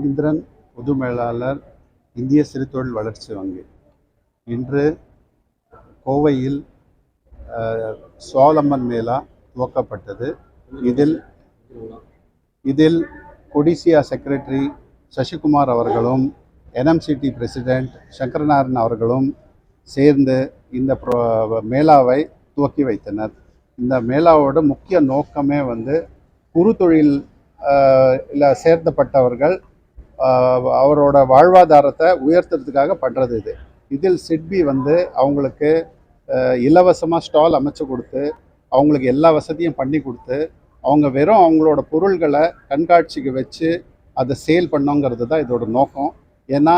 ரவீந்திரன், பொது மேலாளர், இந்திய சிறுதொழில் வளர்ச்சி வங்கி. இன்று கோவையில் சுவாவலம்பன் மேளா துவக்கப்பட்டது. இதில் கொடிசியா செக்ரட்டரி சசிகுமார் அவர்களும் NMCT பிரசிடென்ட் சங்கரநாராயணன் அவர்களும் சேர்ந்து இந்த மேளாவை துவக்கி வைத்தனர். இந்த மேளாவோட முக்கிய நோக்கமே குறு தொழில் சேர்க்கப்பட்டவர்கள் அவரோட வாழ்வாதாரத்தை உயர்த்துறதுக்காக பண்ணுறது. இதில் சிட்பி அவங்களுக்கு இலவசமாக ஸ்டால் அமைச்சு கொடுத்து அவங்களுக்கு எல்லா வசதியும் பண்ணி கொடுத்து அவங்க வெறும் அவங்களோட பொருள்களை கண்காட்சிக்கு வச்சு அதை சேல் பண்ணுங்கிறது தான் இதோட நோக்கம். ஏன்னா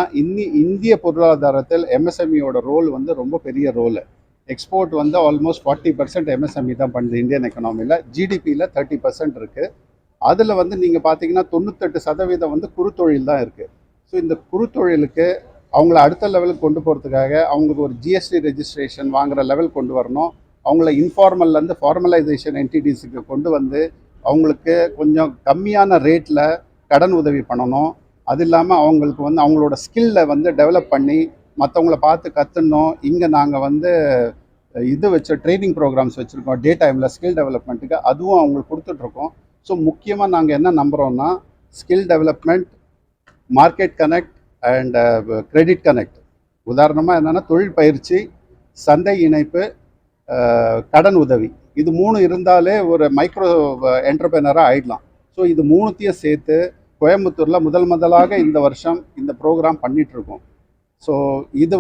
இந்திய பொருளாதாரத்தில் MSMEயோட ரோல் ரொம்ப பெரிய ரோல். எக்ஸ்போர்ட் ஆல்மோஸ்ட் 40% MSME தான் பண்ணுது இந்தியன் எக்கனாமியில். GDPயில் 30% இருக்குது. அதில் நீங்கள் பார்த்தீங்கன்னா 98% குறுத்தொழில் தான் இருக்குது. ஸோ இந்த குறுத்தொழிலுக்கு அவங்கள அடுத்த லெவலுக்கு கொண்டு போகிறதுக்காக அவங்களுக்கு ஒரு GST ரெஜிஸ்ட்ரேஷன் வாங்குகிற லெவல் கொண்டு வரணும். அவங்கள இன்ஃபார்மல்லேருந்து ஃபார்மலைசேஷன் என்டிடிஸுக்கு கொண்டு அவங்களுக்கு கொஞ்சம் கம்மியான ரேட்டில் கடன் உதவி பண்ணணும். அது இல்லாமல் அவங்களுக்கு அவங்களோட ஸ்கில்லை டெவலப் பண்ணி மற்றவங்கள பார்த்து கற்றுனோம். இங்கே நாங்கள் இது வச்ச ட்ரைனிங் ப்ரோக்ராம்ஸ் வச்சுருக்கோம் டே டைமில் ஸ்கில் டெவலப்மெண்ட்டுக்கு. அதுவும் அவங்களுக்கு கொடுத்துட்ருக்கோம். ஸோ முக்கியமாக நாங்கள் என்ன நம்புகிறோன்னா skill development, market connect and credit connect. உதாரணமாக என்னென்னா தொழில் பயிற்சி, சந்தை இணைப்பு, கடன் உதவி. இது 3 இருந்தாலே ஒரு மைக்ரோ என்டர்பிரைனராக ஆகிடலாம். ஸோ இது 3த்தையும் சேர்த்து கோயம்புத்தூரில் முதலாக இந்த வருஷம் இந்த ப்ரோக்ராம் பண்ணிகிட்ருக்கோம். ஸோ இது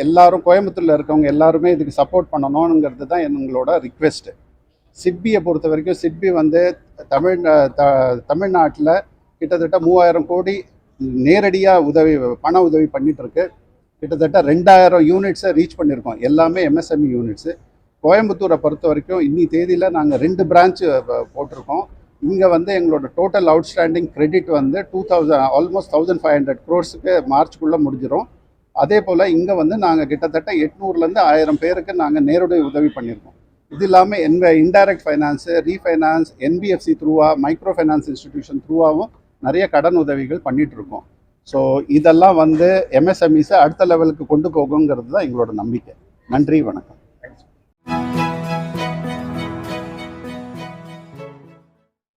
எல்லாரும் கோயம்புத்தூரில் இருக்கவங்க எல்லாருமே இதுக்கு சப்போர்ட் பண்ணணுங்கிறது தான் எங்களோட ரிக்வெஸ்ட்டு. சிட்பியை பொறுத்த வரைக்கும் சிட்பி தமிழ்நாட்டில் கிட்டத்தட்ட 3000 கோடி நேரடியாக பண உதவி பண்ணிகிட்ருக்கு. கிட்டத்தட்ட 2000 யூனிட்ஸை ரீச் பண்ணியிருக்கோம். எல்லாமே MSME யூனிட்ஸு. கோயம்புத்தூரை பொறுத்த வரைக்கும் இன்னி தேதியில் நாங்கள் 2 பிரான்ச்சு போட்டிருக்கோம். இங்கே எங்களோட total outstanding credit almost 1500 crores மார்ச்சுக்குள்ளே முடிஞ்சிடும். அதே போல் இங்கே நாங்கள் கிட்டத்தட்ட 800லேருந்து 1000 பேருக்கு நாங்கள் நேரடி உதவி பண்ணியிருக்கோம். இது இல்லாமல் இன்டைரக்ட் ஃபைனான்ஸு, ரீஃபைனான்ஸ், NBFC த்ரூவாக, மைக்ரோ ஃபைனான்ஸ் இன்ஸ்டிடியூஷன் த்ரூவாகவும் நிறைய கடன் உதவிகள் பண்ணிகிட்ருக்கோம். ஸோ இதெல்லாம் MSMEஸை அடுத்த லெவலுக்கு கொண்டு போகுங்கிறது தான் எங்களோட நம்பிக்கை. நன்றி, வணக்கம்.